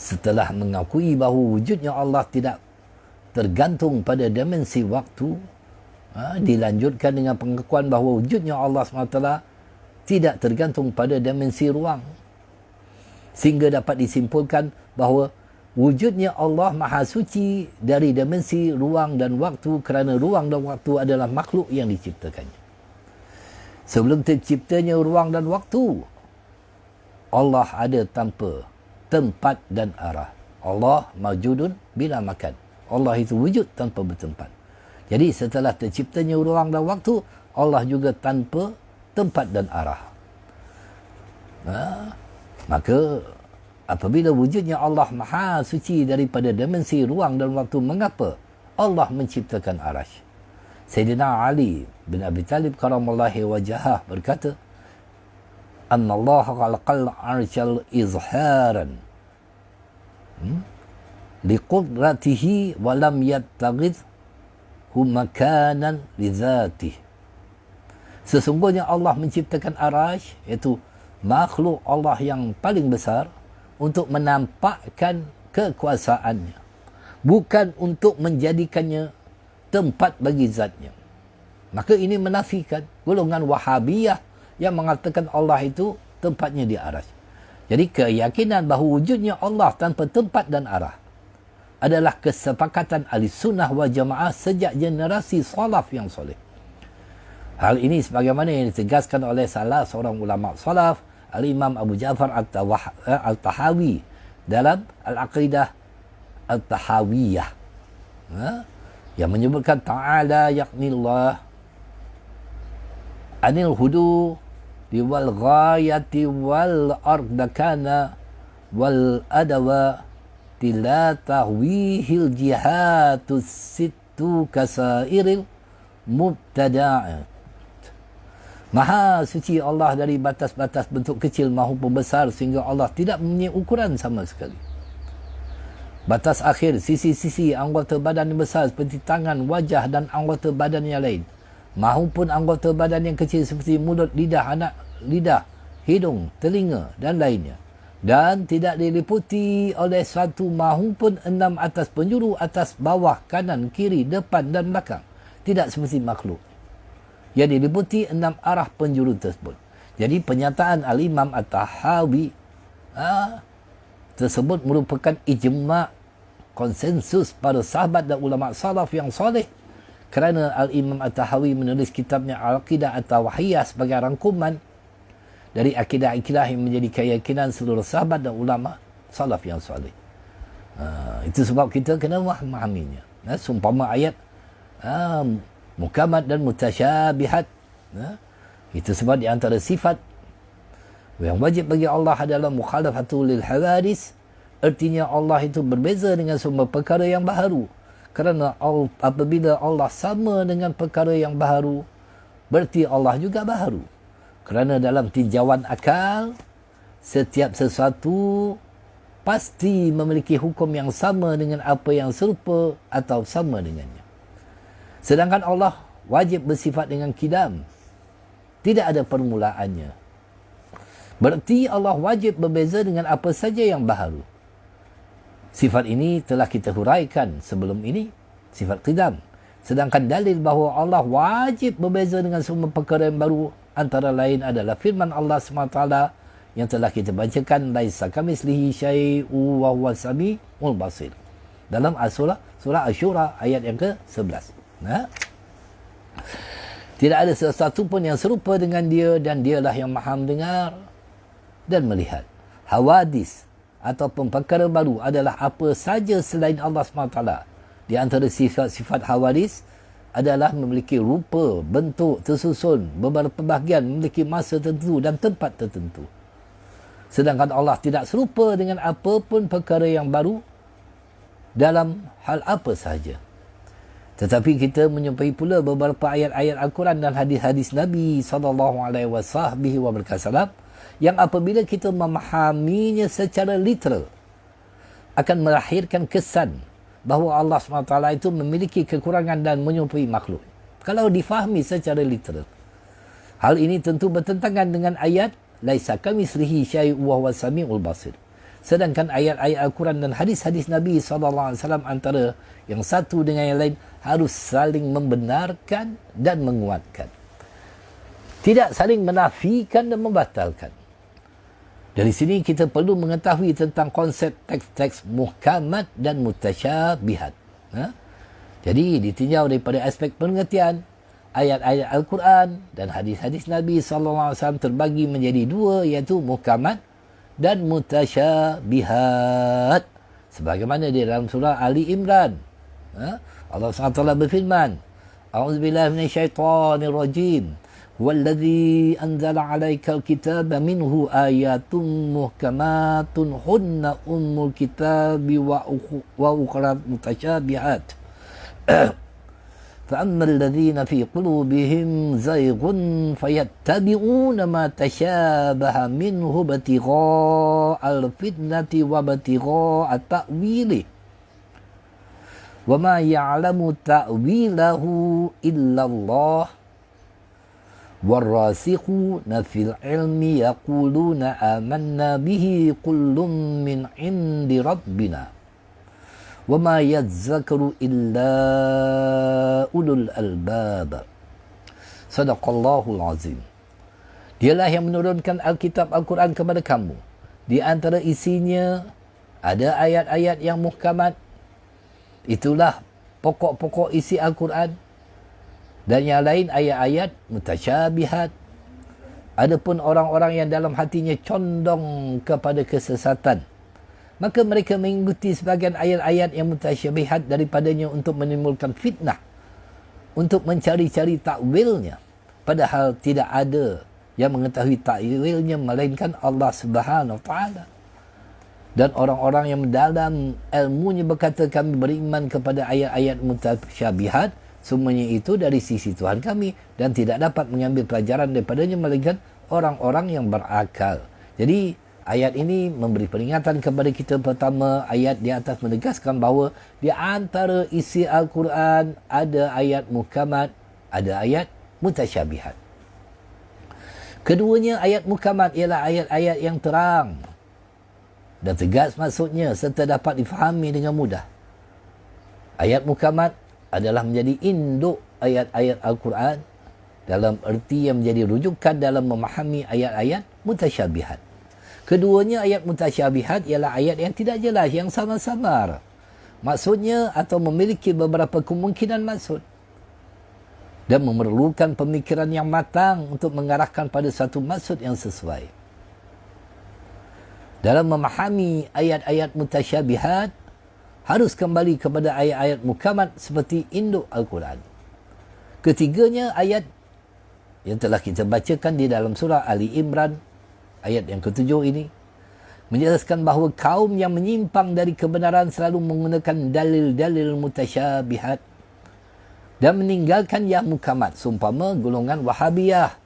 setelah mengakui bahawa wujudnya Allah tidak tergantung pada dimensi waktu, dilanjutkan dengan pengakuan bahawa wujudnya Allah SWT tidak tergantung pada dimensi ruang, sehingga dapat disimpulkan bahawa wujudnya Allah Maha Suci dari dimensi ruang dan waktu, kerana ruang dan waktu adalah makhluk yang diciptakannya. Sebelum terciptanya ruang dan waktu, Allah ada tanpa tempat dan arah. Allah mawjudun bila makan. Allah itu wujud tanpa bertempat. Jadi setelah terciptanya ruang dan waktu, Allah juga tanpa tempat dan arah. Maka apabila wujudnya Allah Maha Suci daripada dimensi ruang dan waktu, mengapa Allah menciptakan arasy? Sayyidina Ali bin Abi Talib karamallahu wajhah berkata, "Anna Allah khalaqal arsyal izharan liqudratihi wa lam yattaghidhu makanan lidzatihi." Sesungguhnya Allah menciptakan arasy, iaitu makhluk Allah yang paling besar, untuk menampakkan kekuasaannya, bukan untuk menjadikannya tempat bagi zatnya. Maka ini menafikan golongan Wahabiyah yang mengatakan Allah itu tempatnya di arasy. Jadi keyakinan bahawa wujudnya Allah tanpa tempat dan arah adalah kesepakatan ahli sunnah wal jamaah sejak generasi salaf yang soleh. Hal ini sebagaimana yang ditegaskan oleh salah seorang ulama salaf, Al-Imam Abu Ja'far Al-Tahawi dalam Al-Aqidah Al-Tahawiyah, yang menyebutkan ta'ala yaknillah anil hudu wal ghayati wal ardakana wal adawa la tahwihil jihatus sittu kasairil mubtada'at. Maha suci Allah dari batas-batas bentuk kecil maupun besar, sehingga Allah tidak mempunyai ukuran sama sekali. Batas akhir, sisi-sisi anggota badan yang besar seperti tangan, wajah dan anggota badan yang lain, maupun anggota badan yang kecil seperti mulut, lidah, hidung, telinga dan lainnya, dan tidak diliputi oleh satu maupun 6 atas penjuru, atas, bawah, kanan, kiri, depan dan belakang. Tidak seperti makhluk yang diliputi 6 arah penjuru tersebut. Jadi pernyataan Al-Imam At-Tahawi tersebut merupakan ijma' konsensus para sahabat dan ulama salaf yang soleh, kerana Al-Imam At-Tahawi menulis kitabnya Al-Aqidah At-Tawahiyah sebagai rangkuman dari akidah-akidah yang menjadi keyakinan seluruh sahabat dan ulama salaf yang soleh. Itu sebab kita kena memahaminya. Seumpama ayat mukamat dan mutasyabihat. Itu sebab di antara sifat yang wajib bagi Allah adalah mukhalafatul lil hawadis. Artinya Allah itu berbeza dengan semua perkara yang baharu. Kerana apabila Allah sama dengan perkara yang baharu, berarti Allah juga baharu. Kerana dalam tinjauan akal, setiap sesuatu pasti memiliki hukum yang sama dengan apa yang serupa atau sama dengannya. Sedangkan Allah wajib bersifat dengan qidam, tidak ada permulaannya. Berarti Allah wajib berbeza dengan apa saja yang baharu. Sifat ini telah kita huraikan sebelum ini, sifat qidam. Sedangkan dalil bahawa Allah wajib berbeza dengan semua perkara yang baru, antara lain adalah firman Allah SWT yang telah kita bacakan, laisa kamitslihi syai'un wa huwas samiul basir, dalam surah Asy-Syura ayat yang ke-11. Tidak ada sesuatu pun yang serupa dengan dia, dan dialah yang maha mendengar dan melihat. Hawadis ataupun perkara baru adalah apa saja selain Allah SWT. Di antara sifat-sifat hawadis adalah memiliki rupa, bentuk tersusun, beberapa bahagian, memiliki masa tertentu dan tempat tertentu. Sedangkan Allah tidak serupa dengan apapun perkara yang baru dalam hal apa sahaja. Tetapi kita menjumpai pula beberapa ayat-ayat Al-Quran dan hadis-hadis Nabi SAW yang apabila kita memahaminya secara literal akan melahirkan kesan bahawa Allah SWT itu memiliki kekurangan dan menyerupai makhluk. Kalau difahami secara literal. Hal ini tentu bertentangan dengan ayat laisa kamitslihi syai'un wa huwas samiul basir. Sedangkan ayat-ayat Al-Quran dan hadis-hadis Nabi SAW antara yang satu dengan yang lain harus saling membenarkan dan menguatkan. Tidak saling menafikan dan membatalkan. Dari sini kita perlu mengetahui tentang konsep teks-teks muhkamat dan mutasyabihat. Jadi ditinjau daripada aspek pengertian, ayat-ayat Al-Quran dan hadis-hadis Nabi SAW terbagi menjadi dua, iaitu muhkamat dan mutasyabihat. Sebagaimana di dalam surah Ali Imran, Allah SWT berfirman, A'udzubillahi minasyaitonirrajim. Walladzi anzala 'alaikal kitaba minhu ayatun muhkamatun hunna ummul kitabi wa ukhra mutasyabihat. فأما الذين في قلوبهم زيغ فيتبعون ما تشابه منه ابتغاء الفتنة وابتغاء تأويله وما يعلم تأويله إلا الله والراسخون في العلم يقولون آمنا به كل من عند ربنا وَمَا يَذَّكَّرُ إِلَّا أُولُو الْأَلْبَابِ. Sadaqallahul Azim. Dialah yang menurunkan Alkitab Al-Quran kepada kamu. Di antara isinya ada ayat-ayat yang muhkamat. Itulah pokok-pokok isi Al-Quran. Dan yang lain ayat-ayat mutasyabihat. Adapun orang-orang yang dalam hatinya condong kepada kesesatan, maka mereka mengikuti sebagian ayat-ayat yang mutasyabihat daripadanya untuk menimbulkan fitnah, untuk mencari-cari takwilnya, padahal tidak ada yang mengetahui takwilnya melainkan Allah Subhanahu Wa Taala. Dan orang-orang yang dalam ilmunya berkata kami beriman kepada ayat-ayat mutasyabihat, semuanya itu dari sisi Tuhan kami dan tidak dapat mengambil pelajaran daripadanya melainkan orang-orang yang berakal. Jadi ayat ini memberi peringatan kepada kita. Pertama, ayat di atas menegaskan bahawa di antara isi Al-Quran ada ayat muhkamat, ada ayat mutasyabihat. Keduanya, ayat muhkamat ialah ayat-ayat yang terang dan tegas maksudnya serta dapat difahami dengan mudah. Ayat muhkamat adalah menjadi induk ayat-ayat Al-Quran dalam erti yang menjadi rujukan dalam memahami ayat-ayat mutasyabihat. Keduanya, ayat mutasyabihat ialah ayat yang tidak jelas, yang samar-samar maksudnya atau memiliki beberapa kemungkinan maksud dan memerlukan pemikiran yang matang untuk mengarahkan pada satu maksud yang sesuai. Dalam memahami ayat-ayat mutasyabihat, harus kembali kepada ayat-ayat muhkamat seperti induk Al-Quran. Ketiganya, ayat yang telah kita bacakan di dalam surah Ali Imran, ayat yang ke-7 ini, menjelaskan bahawa kaum yang menyimpang dari kebenaran selalu menggunakan dalil-dalil mutasyabihat dan meninggalkan yang muhkamat. Seumpama golongan Wahabiyah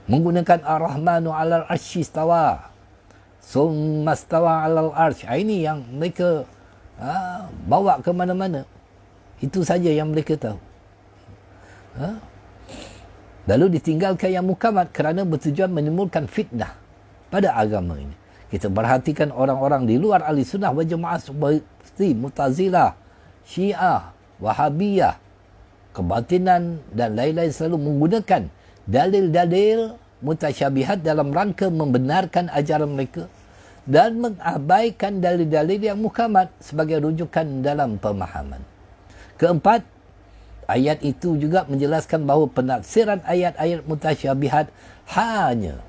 menggunakan Ar-Rahmanu 'alal 'arsy istawa, summa istawa 'alal 'arsy. Ini yang mereka bawa ke mana-mana. Itu saja yang mereka tahu. Lalu ditinggalkan yang muhkamat kerana bertujuan menimbulkan fitnah pada agama ini. Kita perhatikan orang-orang di luar ahli sunnah wal jamaah seperti Mu'tazilah, Syiah, Wahabiyah, kebatinan dan lain-lain selalu menggunakan dalil-dalil mutasyabihat dalam rangka membenarkan ajaran mereka dan mengabaikan dalil-dalil yang muhkamat sebagai rujukan dalam pemahaman. Keempat, ayat itu juga menjelaskan bahawa penafsiran ayat-ayat mutasyabihat hanya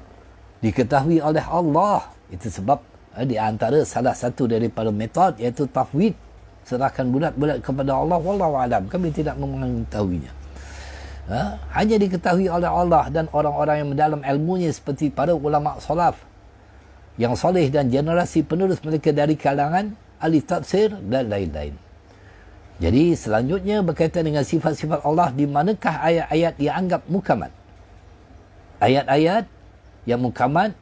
diketahui oleh Allah. Itu sebab di antara salah satu daripada metod iaitu tafwid, serahkan bulat-bulat kepada Allah. Wallahu a'lam, kami tidak mengetahuinya. Hanya diketahui oleh Allah dan orang-orang yang mendalam ilmunya seperti para ulama salaf yang soleh dan generasi penerus mereka dari kalangan ahli tafsir dan lain-lain. Jadi selanjutnya berkaitan dengan sifat-sifat Allah, di manakah ayat-ayat yang anggap muhkamat? Ayat-ayat yang muhkamat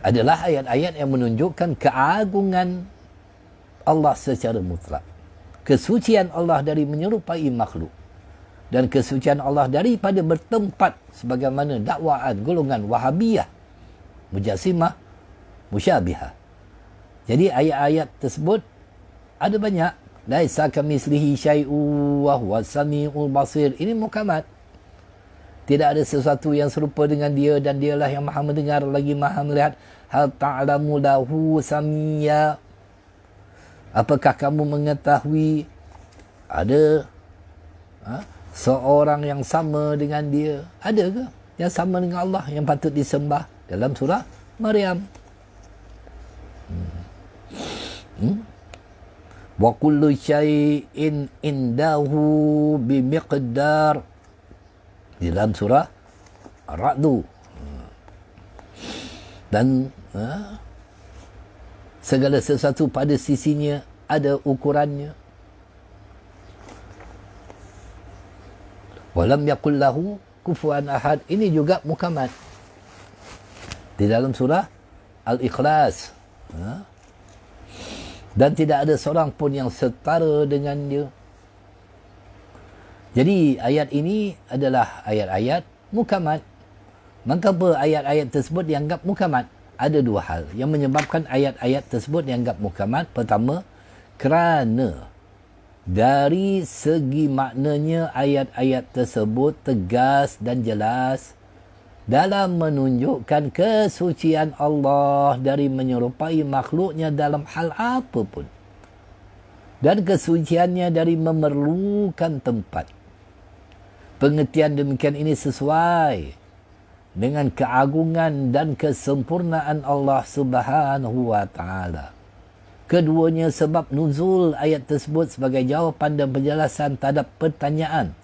adalah ayat-ayat yang menunjukkan keagungan Allah secara mutlak, kesucian Allah dari menyerupai makhluk, dan kesucian Allah daripada bertempat sebagaimana dakwaan golongan Wahabiyah, Mujassimah, Musyabihah. Jadi ayat-ayat tersebut ada banyak. Laisa kamitslihi syai'un wa huwas samiul basir. Ini muhkamat. Tidak ada sesuatu yang serupa dengan dia dan dialah yang maha mendengar lagi maha melihat. Hal ta'lamu lahu samia. Apakah kamu mengetahui ada seorang yang sama dengan dia? Ada ke yang sama dengan Allah yang patut disembah? Dalam surah Maryam. Wa kullu syai'in indahu bimiqdar. Di dalam surah Ar-Ra'd. Dan segala sesuatu pada sisinya ada ukurannya. Walam yakul lahu kufuwan ahad. Ini juga muhkamat. Di dalam surah Al-Ikhlas. Dan tidak ada seorang pun yang setara dengan dia. Jadi ayat ini adalah ayat-ayat muhkamat. Mengapa ayat-ayat tersebut dianggap muhkamat? Ada dua hal yang menyebabkan ayat-ayat tersebut dianggap muhkamat. Pertama, kerana dari segi maknanya ayat-ayat tersebut tegas dan jelas dalam menunjukkan kesucian Allah dari menyerupai makhluknya dalam hal apapun. Dan kesuciannya dari memerlukan tempat. Pengertian demikian ini sesuai dengan keagungan dan kesempurnaan Allah Subhanahu wa Ta'ala. Keduanya sebab nuzul ayat tersebut sebagai jawapan dan penjelasan terhadap pertanyaan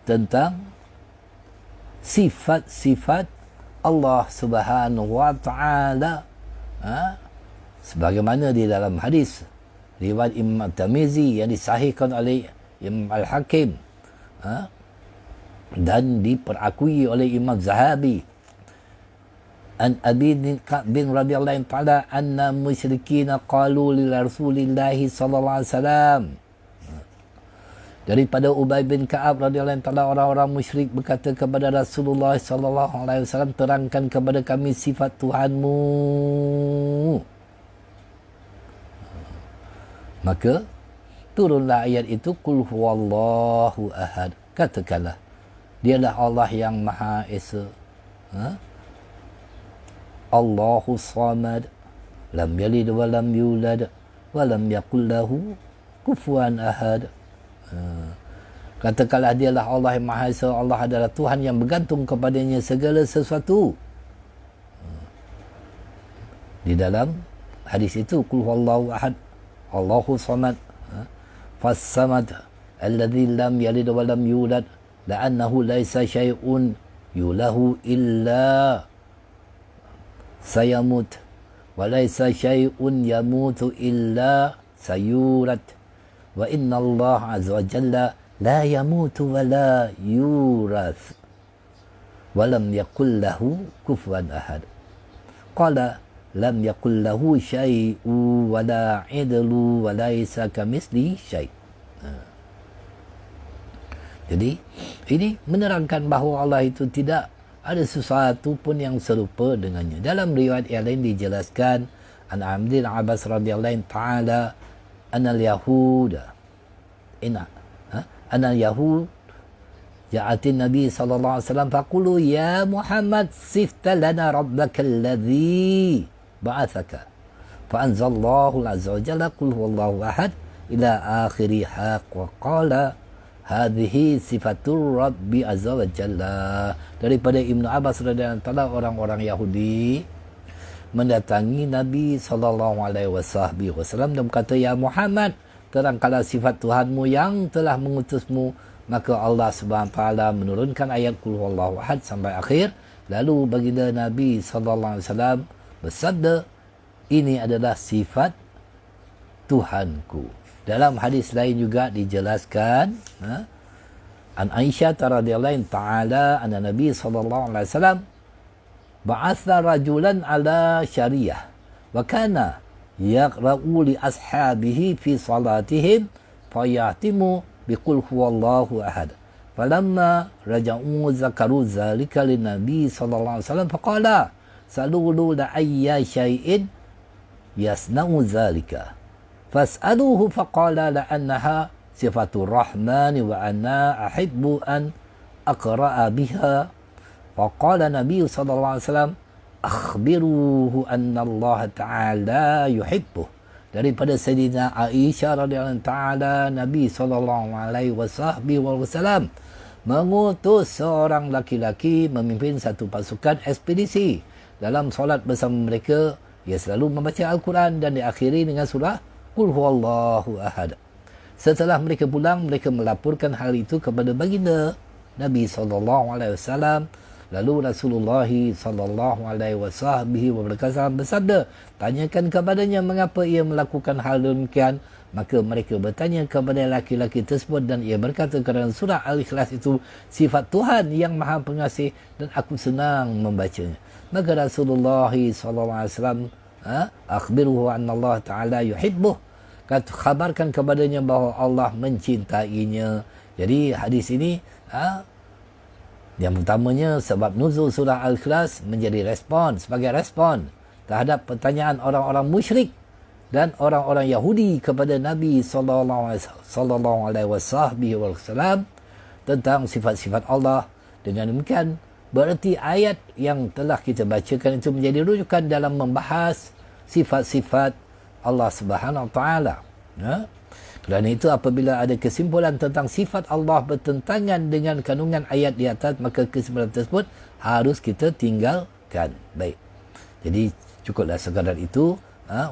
tentang sifat-sifat Allah Subhanahu wa Ta'ala, sebagaimana di dalam hadis riwayat Imam Tirmizi yang disahihkan oleh Imam Al-Hakim, dan diperakui oleh Imam Zahabi an Abi bin radhiyallahu ta'ala anna musyrikin qalu li Rasulillah sallallahu alaihi wasallam. Daripada Ubay bin Ka'ab radhiyallahu ta'ala, orang-orang musyrik berkata kepada Rasulullah sallallahu alaihi wasallam, terangkan kepada kami sifat Tuhanmu. Maka turunlah ayat itu, qul huwallahu ahad. Katakanlah, dialah Allah yang Maha Esa. Allahu samad, lam yalid wa lam yulad wa lam yakul lahu kufuwan ahad. Katakanlah dialah Allah yang Maha Esa. Allah adalah Tuhan yang bergantung kepadanya segala sesuatu. Di dalam hadis itu, qul huwallahu ahad, Allahu samad, fas-samad alladzi lam yalid wa lam yulad, la'annahu laisa syai'un yulahu illa sayamut wa laisa syai'un yamutu illa sayurat wa inna Allah azza wa jalla la yamutu wa la yurath wa lam yakul lahu kufuwan ahad. Qala lam yakul lahu syai'u wa la idlu wa laisa kamitsli syai'. Jadi ini menerangkan bahawa Allah itu tidak ada sesuatu pun yang serupa dengannya. Dalam riwayat yang lain dijelaskan an Abdul Abbas radhiyallahu ta'ala anal yahuda anal yahud ja'atin nabi sallallahu alaihi wasallam faqulu ya Muhammad sifta lana rabbaka alladhi ba'athaka fa anzalallahu azza wa jalla qul huwallahu ahad ila akhiri haq wa qala hadhihi sifatur rabbi azza wa jalla. Daripada Ibnu Abbas radhiyallahu anhu, orang-orang Yahudi mendatangi Nabi sallallahu alaihi wasallam dan berkata, ya Muhammad, terangkanlah sifat Tuhanmu yang telah mengutusmu. Maka Allah Subhanahu wa taala menurunkan ayat qul huwallahu ahad sampai akhir. Lalu baginda Nabi sallallahu alaihi wasallam bersabda, ini adalah sifat Tuhanku. Dalam hadis lain juga dijelaskan an Aisyah radhiyallahu ta'ala anna Nabi sallallahu alaihi wasallam ba'atha rajulan ala syariyah wa kana yaqra'u li ashabihi fi salatihim fayatimu biqul huwallahu ahad falamma raja'u zakaru zalika lin-nabi sallallahu alaihi wasallam faqala salulu la ayya syai'in yasna'u zalika fas'aluhu faqala la annaha sifatur rahmani wa anna ahibbu an aqra'a biha faqala nabi sallallahu alaihi wasallam akhbiruhu anna Allah ta'ala yuhibbuh. Daripada Sayyidina Aisyah radhiyallahu ta'ala, Nabi sallallahu alaihi wasallam mengutus seorang laki-laki memimpin satu pasukan ekspedisi. Dalam solat bersama mereka, ia selalu membaca Al-Quran dan diakhiri dengan surah Qul huwallahu ahad. Setelah mereka pulang, mereka melaporkan hal itu kepada baginda Nabi sallallahu alaihi wasallam. Lalu Rasulullah sallallahu alaihi wasallam bersabda, tanyakan kepadanya mengapa ia melakukan hal demikian. Maka mereka bertanya kepada laki-laki tersebut dan ia berkata, kerana surah Al-Ikhlas itu sifat Tuhan yang Maha Pengasih dan aku senang membacanya. Maka Rasulullah sallallahu alaihi wasallam akhbiruhu anna Allah Ta'ala yuhibbuh, khabarkan kepadanya bahawa Allah mencintainya. Jadi hadis ini yang pertamanya, sebab nuzul surah Al-Ikhlas menjadi respon, sebagai respon terhadap pertanyaan orang-orang musyrik dan orang-orang Yahudi kepada Nabi sallallahu alaihi wasallam tentang sifat-sifat Allah. Dengan demikian, bererti ayat yang telah kita bacakan itu menjadi rujukan dalam membahas sifat-sifat Allah Subhanahu wa taala. Kerana itu apabila ada kesimpulan tentang sifat Allah bertentangan dengan kandungan ayat di atas, maka kesimpulan tersebut harus kita tinggalkan. Baik. Jadi cukuplah sekadar itu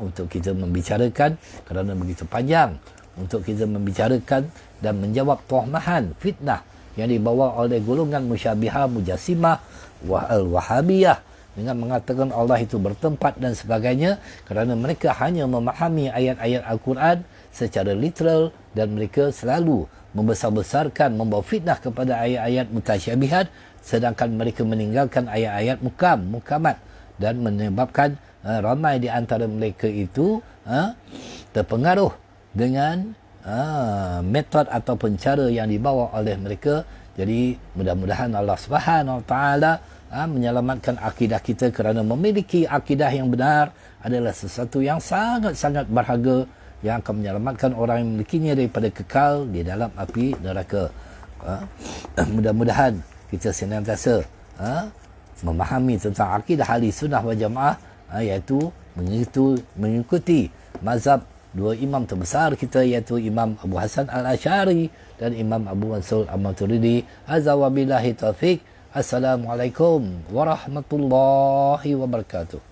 untuk kita membicarakan, kerana begitu panjang untuk kita membicarakan dan menjawab tuhmahan fitnah yang dibawa oleh golongan musyabihah, mujassimah, al-wahabiyah dengan mengatakan Allah itu bertempat dan sebagainya, kerana mereka hanya memahami ayat-ayat Al-Quran secara literal dan mereka selalu membesar-besarkan, membawa fitnah kepada ayat-ayat mutasyabihat, sedangkan mereka meninggalkan ayat-ayat mukamat dan menyebabkan ramai di antara mereka itu terpengaruh dengan metod ataupun cara yang dibawa oleh mereka. Jadi mudah-mudahan Allah Subhanahu Wa Taala menyelamatkan akidah kita, kerana memiliki akidah yang benar adalah sesuatu yang sangat-sangat berharga yang akan menyelamatkan orang yang memilikinya daripada kekal di dalam api neraka. Mudah-mudahan kita senantiasa memahami tentang akidah ahli sunnah wal jamaah, iaitu mengikuti mazhab dua imam terbesar kita, iaitu Imam Abu Hasan Al-Asy'ari dan Imam Abu Mansur Al-Maturidi. Azza wa billahi taufiq. Assalamualaikum warahmatullahi wabarakatuh.